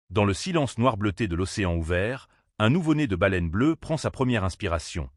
Dans le silence noir bleuté de l'océan ouvert, un nouveau-né de baleine bleue prend sa première inspiration,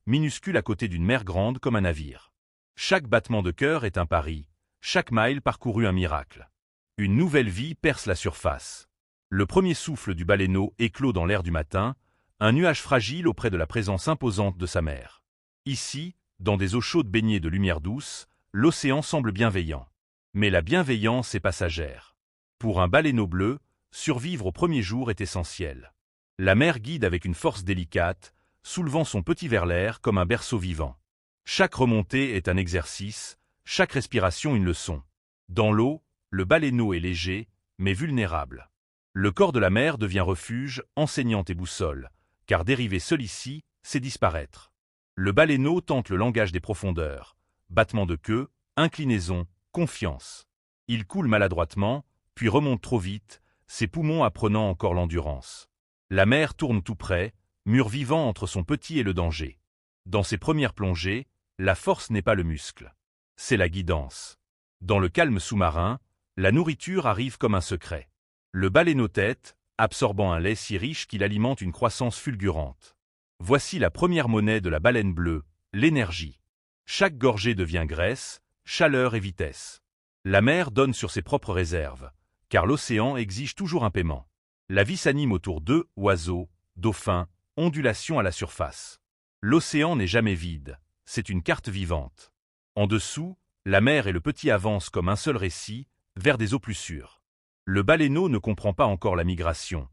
minuscule à côté d'une mer grande comme un navire. Chaque battement de cœur est un pari, chaque mile parcouru un miracle. Une nouvelle vie perce la surface. Le premier souffle du baleineau éclot dans l'air du matin, un nuage fragile auprès de la présence imposante de sa mère. Ici, dans des eaux chaudes baignées de lumière douce, l'océan semble bienveillant. Mais la bienveillance est passagère. Pour un baleineau bleu, survivre au premier jour est essentiel. La mer guide avec une force délicate, soulevant son petit vers l'air comme un berceau vivant. Chaque remontée est un exercice, chaque respiration une leçon. Dans l'eau, le baleineau est léger, mais vulnérable. Le corps de la mer devient refuge, enseignante et boussole, car dériver seul ici, c'est disparaître. Le baleineau tente le langage des profondeurs, battement de queue, inclinaison, confiance. Il coule maladroitement, puis remonte trop vite, ses poumons apprenant encore l'endurance. La mer tourne tout près, mur vivant entre son petit et le danger. Dans ses premières plongées, la force n'est pas le muscle, c'est la guidance. Dans le calme sous-marin, la nourriture arrive comme un secret. Le baleineau tète, absorbant un lait si riche qu'il alimente une croissance fulgurante. Voici la première monnaie de la baleine bleue, l'énergie. Chaque gorgée devient graisse, chaleur et vitesse. La mer donne sur ses propres réserves, car l'océan exige toujours un paiement. La vie s'anime autour d'eux, oiseaux, dauphins, ondulations à la surface. L'océan n'est jamais vide, c'est une carte vivante. En dessous, la mer et le petit avancent comme un seul récit, vers des eaux plus sûres. Le baleineau ne comprend pas encore la migration,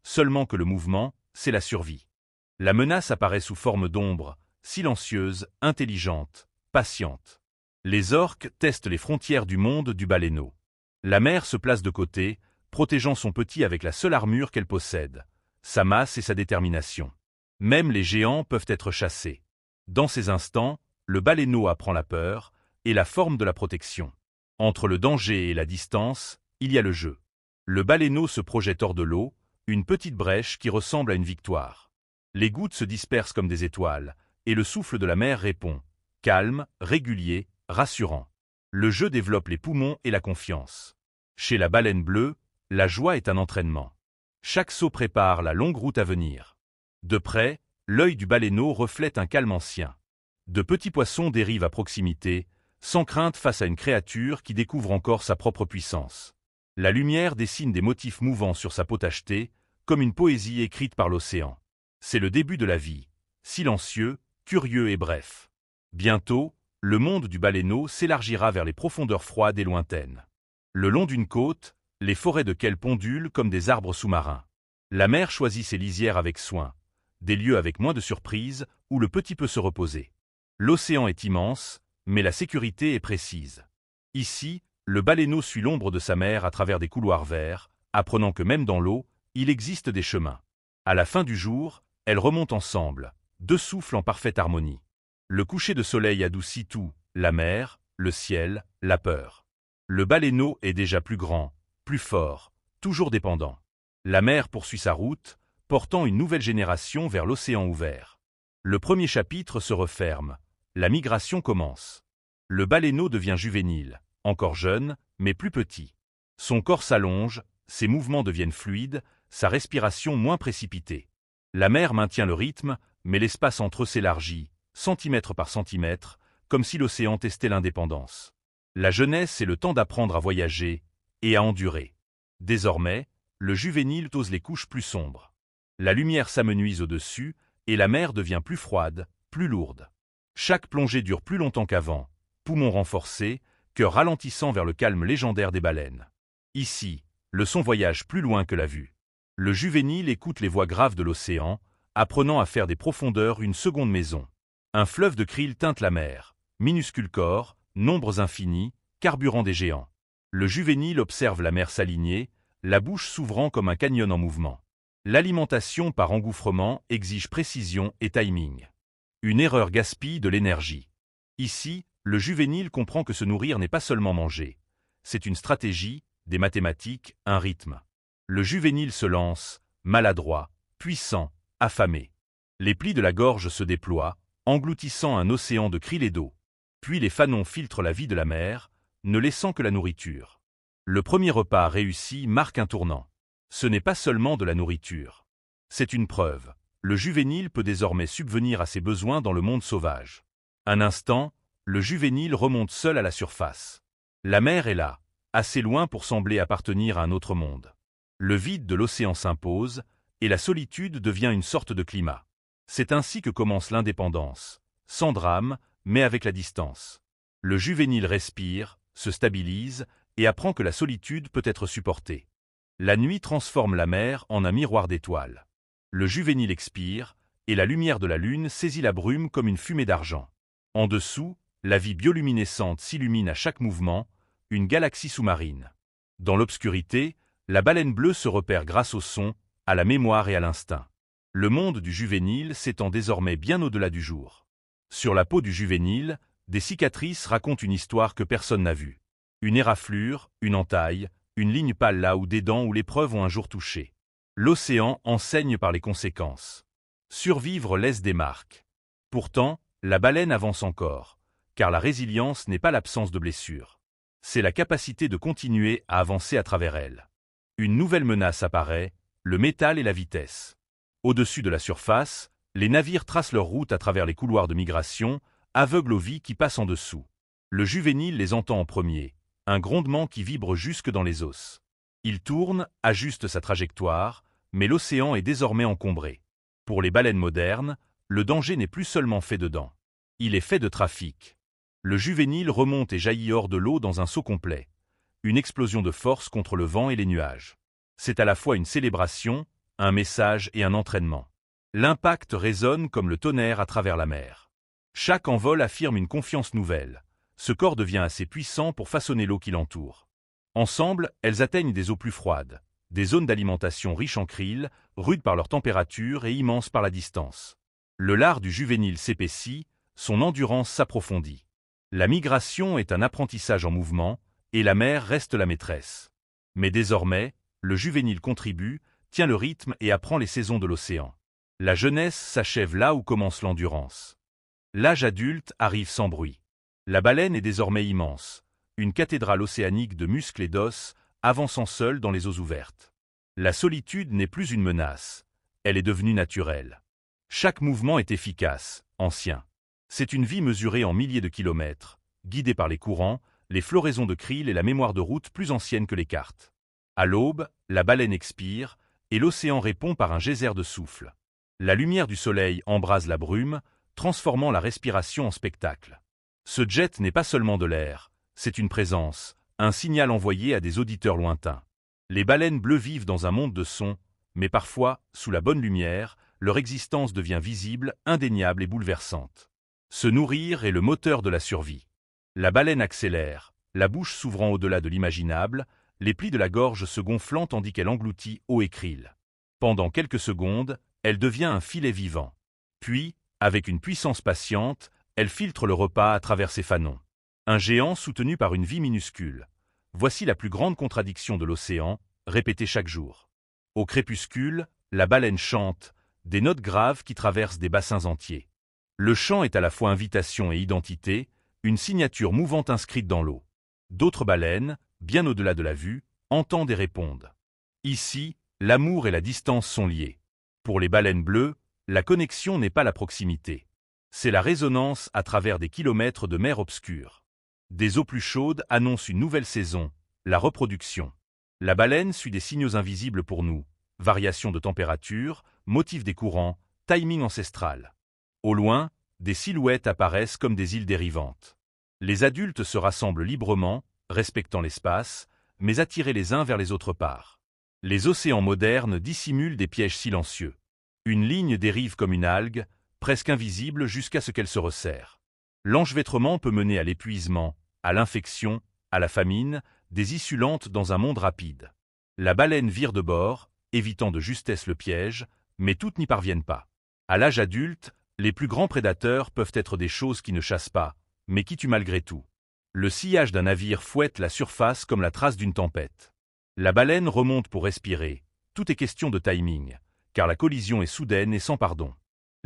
seulement que le mouvement, c'est la survie. La menace apparaît sous forme d'ombre, silencieuse, intelligente, patiente. Les orques testent les frontières du monde du baleineau. La mer se place de côté, protégeant son petit avec la seule armure qu'elle possède, sa masse et sa détermination. Même les géants peuvent être chassés. Dans ces instants, le baleineau apprend la peur et la forme de la protection. Entre le danger et la distance, il y a le jeu. Le baleineau se projette hors de l'eau, une petite brèche qui ressemble à une victoire. Les gouttes se dispersent comme des étoiles, et le souffle de la mer répond, calme, régulier, rassurant. Le jeu développe les poumons et la confiance. Chez la baleine bleue, la joie est un entraînement. Chaque saut prépare la longue route à venir. De près, l'œil du baleineau reflète un calme ancien. De petits poissons dérivent à proximité, sans crainte face à une créature qui découvre encore sa propre puissance. La lumière dessine des motifs mouvants sur sa peau tachetée, comme une poésie écrite par l'océan. C'est le début de la vie, silencieux, curieux et bref. Bientôt, le monde du baleineau s'élargira vers les profondeurs froides et lointaines. Le long d'une côte, les forêts de quais pondulent comme des arbres sous-marins. La mer choisit ses lisières avec soin, des lieux avec moins de surprises où le petit peut se reposer. L'océan est immense, mais la sécurité est précise. Ici, le baleineau suit l'ombre de sa mère à travers des couloirs verts, apprenant que même dans l'eau, il existe des chemins. À la fin du jour, elles remontent ensemble, deux souffles en parfaite harmonie. Le coucher de soleil adoucit tout, la mer, le ciel, la peur. Le baleineau est déjà plus grand, plus fort, toujours dépendant. La mer poursuit sa route, portant une nouvelle génération vers l'océan ouvert. Le premier chapitre se referme, la migration commence. Le baleineau devient juvénile, encore jeune, mais plus petit. Son corps s'allonge, ses mouvements deviennent fluides, sa respiration moins précipitée. La mer maintient le rythme, mais l'espace entre eux s'élargit, centimètre par centimètre, comme si l'océan testait l'indépendance. La jeunesse, c'est le temps d'apprendre à voyager et à endurer. Désormais, le juvénile ose les couches plus sombres. La lumière s'amenuise au-dessus, et la mer devient plus froide, plus lourde. Chaque plongée dure plus longtemps qu'avant, poumons renforcés, cœur ralentissant vers le calme légendaire des baleines. Ici, le son voyage plus loin que la vue. Le juvénile écoute les voix graves de l'océan, apprenant à faire des profondeurs une seconde maison. Un fleuve de krill teinte la mer, minuscule corps, nombres infinis, carburant des géants. Le juvénile observe la mer s'aligner, la bouche s'ouvrant comme un canyon en mouvement. L'alimentation par engouffrement exige précision et timing. Une erreur gaspille de l'énergie. Ici, le juvénile comprend que se nourrir n'est pas seulement manger. C'est une stratégie, des mathématiques, un rythme. Le juvénile se lance, maladroit, puissant, affamé. Les plis de la gorge se déploient, engloutissant un océan de krill et d'eau. Puis les fanons filtrent la vie de la mer, ne laissant que la nourriture. Le premier repas réussi marque un tournant. Ce n'est pas seulement de la nourriture. C'est une preuve. Le juvénile peut désormais subvenir à ses besoins dans le monde sauvage. Un instant, le juvénile remonte seul à la surface. La mer est là, assez loin pour sembler appartenir à un autre monde. Le vide de l'océan s'impose, et la solitude devient une sorte de climat. C'est ainsi que commence l'indépendance, sans drame, mais avec la distance. Le juvénile respire, se stabilise, et apprend que la solitude peut être supportée. La nuit transforme la mer en un miroir d'étoiles. Le juvénile expire, et la lumière de la lune saisit la brume comme une fumée d'argent. En dessous, la vie bioluminescente s'illumine à chaque mouvement, une galaxie sous-marine. Dans l'obscurité, la baleine bleue se repère grâce au son, à la mémoire et à l'instinct. Le monde du juvénile s'étend désormais bien au-delà du jour. Sur la peau du juvénile, des cicatrices racontent une histoire que personne n'a vue. Une éraflure, une entaille, une ligne pâle là où des dents ou l'épreuve ont un jour touché. L'océan enseigne par les conséquences. Survivre laisse des marques. Pourtant, la baleine avance encore, car la résilience n'est pas l'absence de blessures. C'est la capacité de continuer à avancer à travers elle. Une nouvelle menace apparaît, le métal et la vitesse. Au-dessus de la surface, les navires tracent leur route à travers les couloirs de migration, aveugles aux vies qui passent en dessous. Le juvénile les entend en premier, un grondement qui vibre jusque dans les os. Il tourne, ajuste sa trajectoire, mais l'océan est désormais encombré. Pour les baleines modernes, le danger n'est plus seulement fait de dents. Il est fait de trafic. Le juvénile remonte et jaillit hors de l'eau dans un saut complet. Une explosion de force contre le vent et les nuages. C'est à la fois une célébration, un message et un entraînement. L'impact résonne comme le tonnerre à travers la mer. Chaque envol affirme une confiance nouvelle. Ce corps devient assez puissant pour façonner l'eau qui l'entoure. Ensemble, elles atteignent des eaux plus froides, des zones d'alimentation riches en krill, rudes par leur température et immenses par la distance. Le lard du juvénile s'épaissit, son endurance s'approfondit. La migration est un apprentissage en mouvement, et la mer reste la maîtresse. Mais désormais, le juvénile contribue, tient le rythme et apprend les saisons de l'océan. La jeunesse s'achève là où commence l'endurance. L'âge adulte arrive sans bruit. La baleine est désormais immense, une cathédrale océanique de muscles et d'os, avançant seule dans les eaux ouvertes. La solitude n'est plus une menace, elle est devenue naturelle. Chaque mouvement est efficace, ancien. C'est une vie mesurée en milliers de kilomètres, guidée par les courants, les floraisons de krill et la mémoire de route plus ancienne que les cartes. À l'aube, la baleine expire, et l'océan répond par un geyser de souffle. La lumière du soleil embrase la brume, transformant la respiration en spectacle. Ce jet n'est pas seulement de l'air, c'est une présence, un signal envoyé à des auditeurs lointains. Les baleines bleues vivent dans un monde de sons, mais parfois, sous la bonne lumière, leur existence devient visible, indéniable et bouleversante. Se nourrir est le moteur de la survie. La baleine accélère, la bouche s'ouvrant au-delà de l'imaginable, les plis de la gorge se gonflant tandis qu'elle engloutit eau et krill. Pendant quelques secondes, elle devient un filet vivant. Puis, avec une puissance patiente, elle filtre le repas à travers ses fanons. Un géant soutenu par une vie minuscule. Voici la plus grande contradiction de l'océan, répétée chaque jour. Au crépuscule, la baleine chante, des notes graves qui traversent des bassins entiers. Le chant est à la fois invitation et identité, une signature mouvante inscrite dans l'eau. D'autres baleines, bien au-delà de la vue, entendent et répondent. Ici, l'amour et la distance sont liés. Pour les baleines bleues, la connexion n'est pas la proximité. C'est la résonance à travers des kilomètres de mer obscure. Des eaux plus chaudes annoncent une nouvelle saison, la reproduction. La baleine suit des signaux invisibles pour nous, variation de température, motif des courants, timing ancestral. Au loin, des silhouettes apparaissent comme des îles dérivantes. Les adultes se rassemblent librement, respectant l'espace, mais attirés les uns vers les autres parts. Les océans modernes dissimulent des pièges silencieux. Une ligne dérive comme une algue, presque invisible jusqu'à ce qu'elle se resserre. L'enchevêtrement peut mener à l'épuisement, à l'infection, à la famine, des issues lentes dans un monde rapide. La baleine vire de bord, évitant de justesse le piège, mais toutes n'y parviennent pas. À l'âge adulte, les plus grands prédateurs peuvent être des choses qui ne chassent pas, mais qui tuent malgré tout. Le sillage d'un navire fouette la surface comme la trace d'une tempête. La baleine remonte pour respirer. Tout est question de timing, car la collision est soudaine et sans pardon.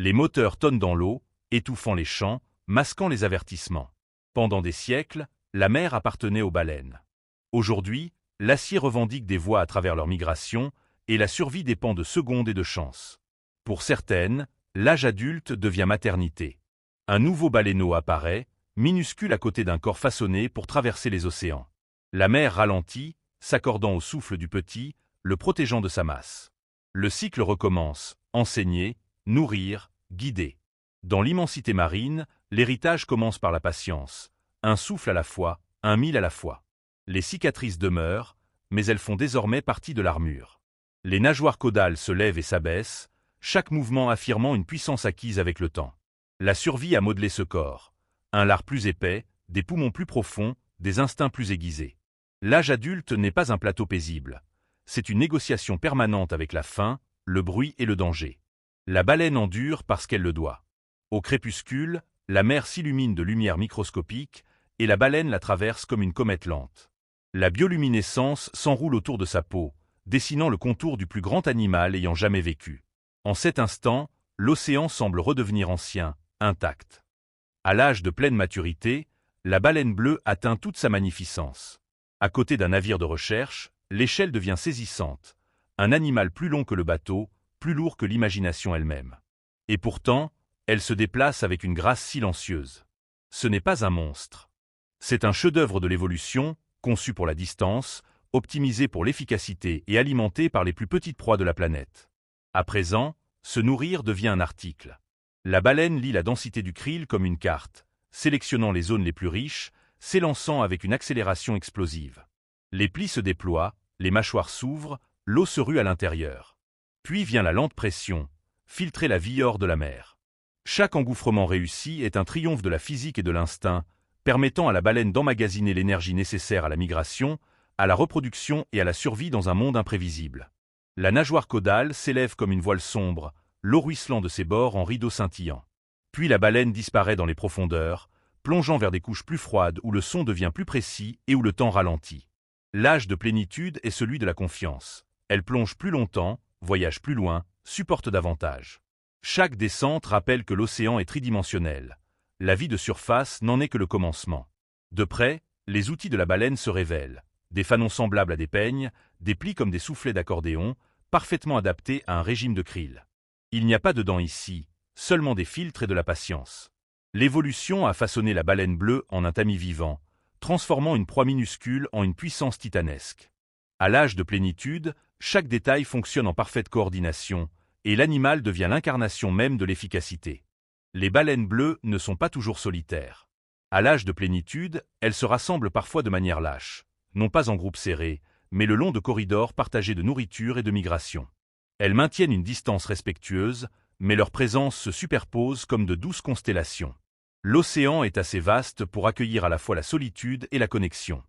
Les moteurs tonnent dans l'eau, étouffant les chants, masquant les avertissements. Pendant des siècles, la mer appartenait aux baleines. Aujourd'hui, l'acier revendique des voix à travers leur migration, et la survie dépend de secondes et de chance. Pour certaines, l'âge adulte devient maternité. Un nouveau baleineau apparaît, minuscule à côté d'un corps façonné pour traverser les océans. La mer ralentit, s'accordant au souffle du petit, le protégeant de sa masse. Le cycle recommence, enseigner, nourrir, guider. Dans l'immensité marine, l'héritage commence par la patience, un souffle à la fois, un mille à la fois. Les cicatrices demeurent, mais elles font désormais partie de l'armure. Les nageoires caudales se lèvent et s'abaissent, chaque mouvement affirmant une puissance acquise avec le temps. La survie a modelé ce corps. Un lard plus épais, des poumons plus profonds, des instincts plus aiguisés. L'âge adulte n'est pas un plateau paisible. C'est une négociation permanente avec la faim, le bruit et le danger. La baleine endure parce qu'elle le doit. Au crépuscule, la mer s'illumine de lumière microscopique et la baleine la traverse comme une comète lente. La bioluminescence s'enroule autour de sa peau, dessinant le contour du plus grand animal ayant jamais vécu. En cet instant, l'océan semble redevenir ancien, intact. À l'âge de pleine maturité, la baleine bleue atteint toute sa magnificence. À côté d'un navire de recherche, l'échelle devient saisissante, un animal plus long que le bateau, plus lourd que l'imagination elle-même. Et pourtant, elle se déplace avec une grâce silencieuse. Ce n'est pas un monstre. C'est un chef-d'œuvre de l'évolution, conçu pour la distance, optimisé pour l'efficacité et alimenté par les plus petites proies de la planète. À présent, se nourrir devient un article. La baleine lit la densité du krill comme une carte, sélectionnant les zones les plus riches, s'élançant avec une accélération explosive. Les plis se déploient, les mâchoires s'ouvrent, l'eau se rue à l'intérieur. Puis vient la lente pression, filtrer la vie hors de la mer. Chaque engouffrement réussi est un triomphe de la physique et de l'instinct, permettant à la baleine d'emmagasiner l'énergie nécessaire à la migration, à la reproduction et à la survie dans un monde imprévisible. La nageoire caudale s'élève comme une voile sombre, l'eau ruisselant de ses bords en rideaux scintillants. Puis la baleine disparaît dans les profondeurs, plongeant vers des couches plus froides où le son devient plus précis et où le temps ralentit. L'âge de plénitude est celui de la confiance. Elle plonge plus longtemps, voyage plus loin, supporte davantage. Chaque descente rappelle que l'océan est tridimensionnel. La vie de surface n'en est que le commencement. De près, les outils de la baleine se révèlent. Des fanons semblables à des peignes, des plis comme des soufflets d'accordéon, parfaitement adaptés à un régime de krill. Il n'y a pas de dents ici, seulement des filtres et de la patience. L'évolution a façonné la baleine bleue en un tamis vivant, transformant une proie minuscule en une puissance titanesque. À l'âge de plénitude, chaque détail fonctionne en parfaite coordination, et l'animal devient l'incarnation même de l'efficacité. Les baleines bleues ne sont pas toujours solitaires. À l'âge de plénitude, elles se rassemblent parfois de manière lâche, non pas en groupe serré, mais le long de corridors partagés de nourriture et de migration. Elles maintiennent une distance respectueuse, mais leur présence se superpose comme de douces constellations. L'océan est assez vaste pour accueillir à la fois la solitude et la connexion.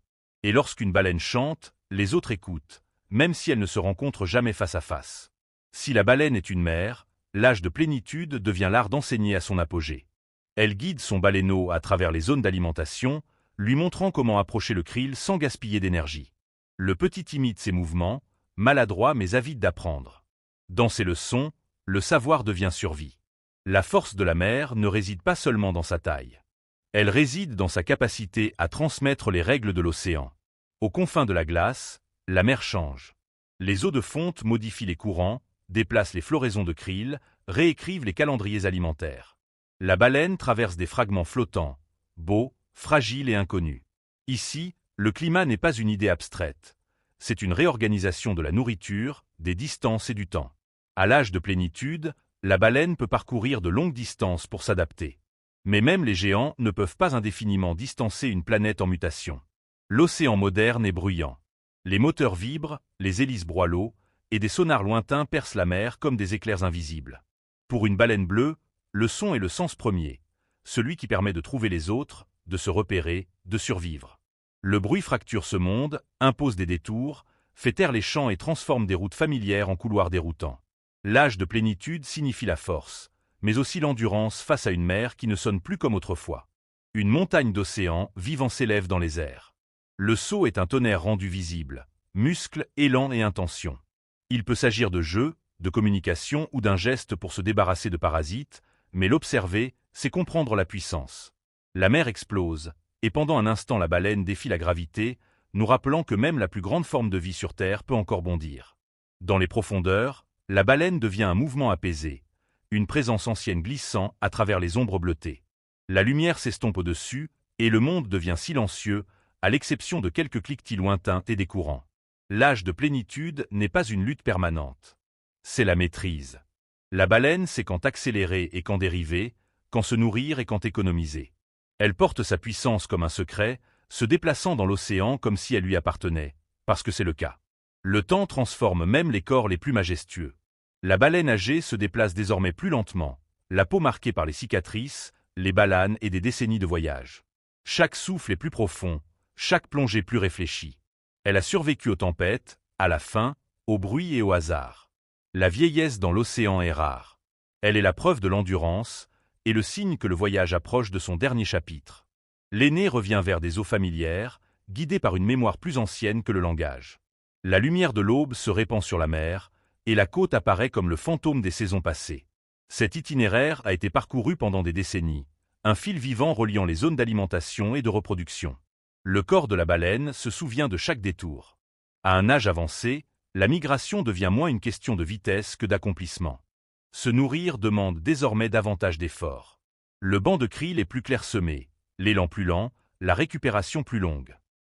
Et lorsqu'une baleine chante, les autres écoutent, même si elles ne se rencontrent jamais face à face. Si la baleine est une mère, l'âge de plénitude devient l'art d'enseigner à son apogée. Elle guide son baleineau à travers les zones d'alimentation, lui montrant comment approcher le krill sans gaspiller d'énergie. Le petit imite ses mouvements, maladroit mais avide d'apprendre. Dans ses leçons, le savoir devient survie. La force de la mer ne réside pas seulement dans sa taille. Elle réside dans sa capacité à transmettre les règles de l'océan. Aux confins de la glace, la mer change. Les eaux de fonte modifient les courants, déplacent les floraisons de krill, réécrivent les calendriers alimentaires. La baleine traverse des fragments flottants, beaux, fragiles et inconnus. Ici, le climat n'est pas une idée abstraite. C'est une réorganisation de la nourriture, des distances et du temps. À l'âge de plénitude, la baleine peut parcourir de longues distances pour s'adapter. Mais même les géants ne peuvent pas indéfiniment distancer une planète en mutation. L'océan moderne est bruyant. Les moteurs vibrent, les hélices broient l'eau, et des sonars lointains percent la mer comme des éclairs invisibles. Pour une baleine bleue, le son est le sens premier, celui qui permet de trouver les autres, de se repérer, de survivre. Le bruit fracture ce monde, impose des détours, fait taire les champs et transforme des routes familières en couloirs déroutants. L'âge de plénitude signifie la force, mais aussi l'endurance face à une mer qui ne sonne plus comme autrefois. Une montagne d'océan vivant s'élève dans les airs. Le saut est un tonnerre rendu visible, muscle, élan et intention. Il peut s'agir de jeu, de communication ou d'un geste pour se débarrasser de parasites, mais l'observer, c'est comprendre la puissance. La mer explose, et pendant un instant la baleine défie la gravité, nous rappelant que même la plus grande forme de vie sur Terre peut encore bondir. Dans les profondeurs, la baleine devient un mouvement apaisé, une présence ancienne glissant à travers les ombres bleutées. La lumière s'estompe au-dessus, et le monde devient silencieux, à l'exception de quelques cliquetis lointains et des courants. L'âge de plénitude n'est pas une lutte permanente. C'est la maîtrise. La baleine sait quand accélérer et quand dériver, quand se nourrir et quand économiser. Elle porte sa puissance comme un secret, se déplaçant dans l'océan comme si elle lui appartenait, parce que c'est le cas. Le temps transforme même les corps les plus majestueux. La baleine âgée se déplace désormais plus lentement, la peau marquée par les cicatrices, les balanes et des décennies de voyage. Chaque souffle est plus profond, chaque plongée plus réfléchie. Elle a survécu aux tempêtes, à la faim, au bruit et au hasard. La vieillesse dans l'océan est rare. Elle est la preuve de l'endurance et le signe que le voyage approche de son dernier chapitre. L'aîné revient vers des eaux familières, guidé par une mémoire plus ancienne que le langage. La lumière de l'aube se répand sur la mer, et la côte apparaît comme le fantôme des saisons passées. Cet itinéraire a été parcouru pendant des décennies, un fil vivant reliant les zones d'alimentation et de reproduction. Le corps de la baleine se souvient de chaque détour. À un âge avancé, la migration devient moins une question de vitesse que d'accomplissement. Se nourrir demande désormais davantage d'efforts. Le banc de krill est plus clairsemé, l'élan plus lent, la récupération plus longue.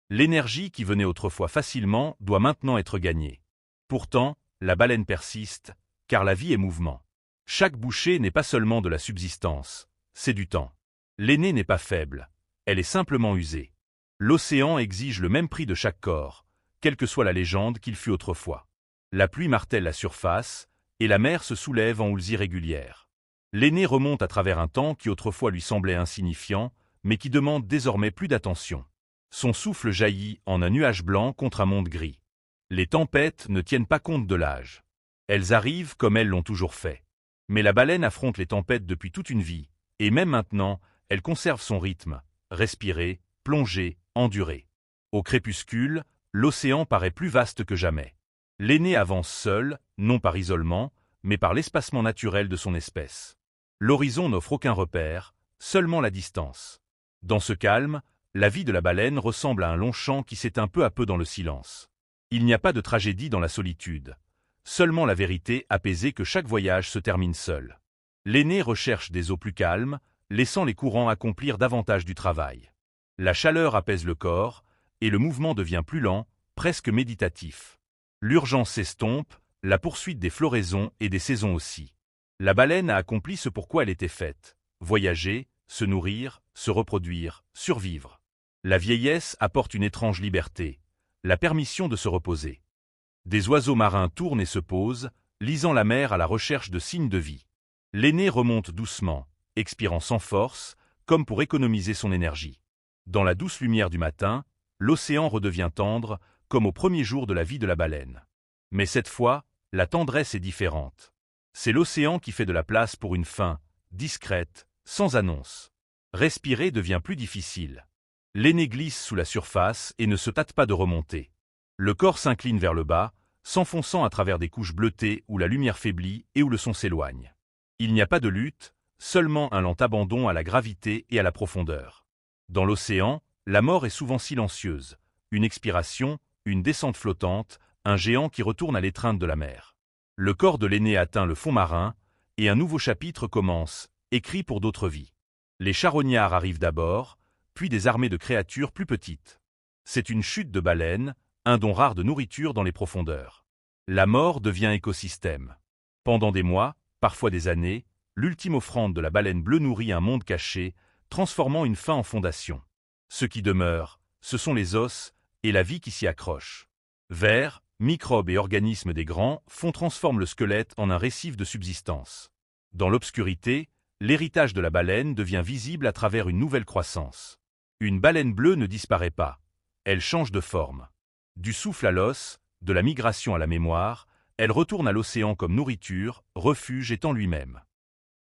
L'énergie qui venait autrefois facilement doit maintenant être gagnée. Pourtant, la baleine persiste, car la vie est mouvement. Chaque bouchée n'est pas seulement de la subsistance, c'est du temps. L'aînée n'est pas faible, elle est simplement usée. L'océan exige le même prix de chaque corps, quelle que soit la légende qu'il fut autrefois. La pluie martèle la surface, et la mer se soulève en houles irrégulières. L'aîné remonte à travers un temps qui autrefois lui semblait insignifiant, mais qui demande désormais plus d'attention. Son souffle jaillit en un nuage blanc contre un monde gris. Les tempêtes ne tiennent pas compte de l'âge. Elles arrivent comme elles l'ont toujours fait. Mais la baleine affronte les tempêtes depuis toute une vie, et même maintenant, elle conserve son rythme, respirer, plonger, endurer. Au crépuscule, l'océan paraît plus vaste que jamais. L'aîné avance seul, non par isolement, mais par l'espacement naturel de son espèce. L'horizon n'offre aucun repère, seulement la distance. Dans ce calme, la vie de la baleine ressemble à un long chant qui s'éteint peu à peu dans le silence. Il n'y a pas de tragédie dans la solitude. Seulement la vérité apaisée que chaque voyage se termine seul. L'aîné recherche des eaux plus calmes, laissant les courants accomplir davantage du travail. La chaleur apaise le corps, et le mouvement devient plus lent, presque méditatif. L'urgence s'estompe, la poursuite des floraisons et des saisons aussi. La baleine a accompli ce pourquoi elle était faite: voyager, se nourrir, se reproduire, survivre. La vieillesse apporte une étrange liberté, la permission de se reposer. Des oiseaux marins tournent et se posent, lisant la mer à la recherche de signes de vie. L'aîné remonte doucement, expirant sans force, comme pour économiser son énergie. Dans la douce lumière du matin, l'océan redevient tendre, comme au premier jour de la vie de la baleine. Mais cette fois, la tendresse est différente. C'est l'océan qui fait de la place pour une fin, discrète, sans annonce. Respirer devient plus difficile. L'aîné glisse sous la surface et ne se tâte pas de remonter. Le corps s'incline vers le bas, s'enfonçant à travers des couches bleutées où la lumière faiblit et où le son s'éloigne. Il n'y a pas de lutte, seulement un lent abandon à la gravité et à la profondeur. Dans l'océan, la mort est souvent silencieuse. Une expiration, une descente flottante, un géant qui retourne à l'étreinte de la mer. Le corps de l'aîné atteint le fond marin, et un nouveau chapitre commence, écrit pour d'autres vies. Les charognards arrivent d'abord, puis des armées de créatures plus petites. C'est une chute de baleine, un don rare de nourriture dans les profondeurs. La mort devient écosystème. Pendant des mois, parfois des années, l'ultime offrande de la baleine bleue nourrit un monde caché, transformant une fin en fondation. Ce qui demeure, ce sont les os et la vie qui s'y accroche. Vers, microbes et organismes des grands transforment le squelette en un récif de subsistance. Dans l'obscurité, l'héritage de la baleine devient visible à travers une nouvelle croissance. Une baleine bleue ne disparaît pas. Elle change de forme. Du souffle à l'os, de la migration à la mémoire, elle retourne à l'océan comme nourriture, refuge étant lui-même.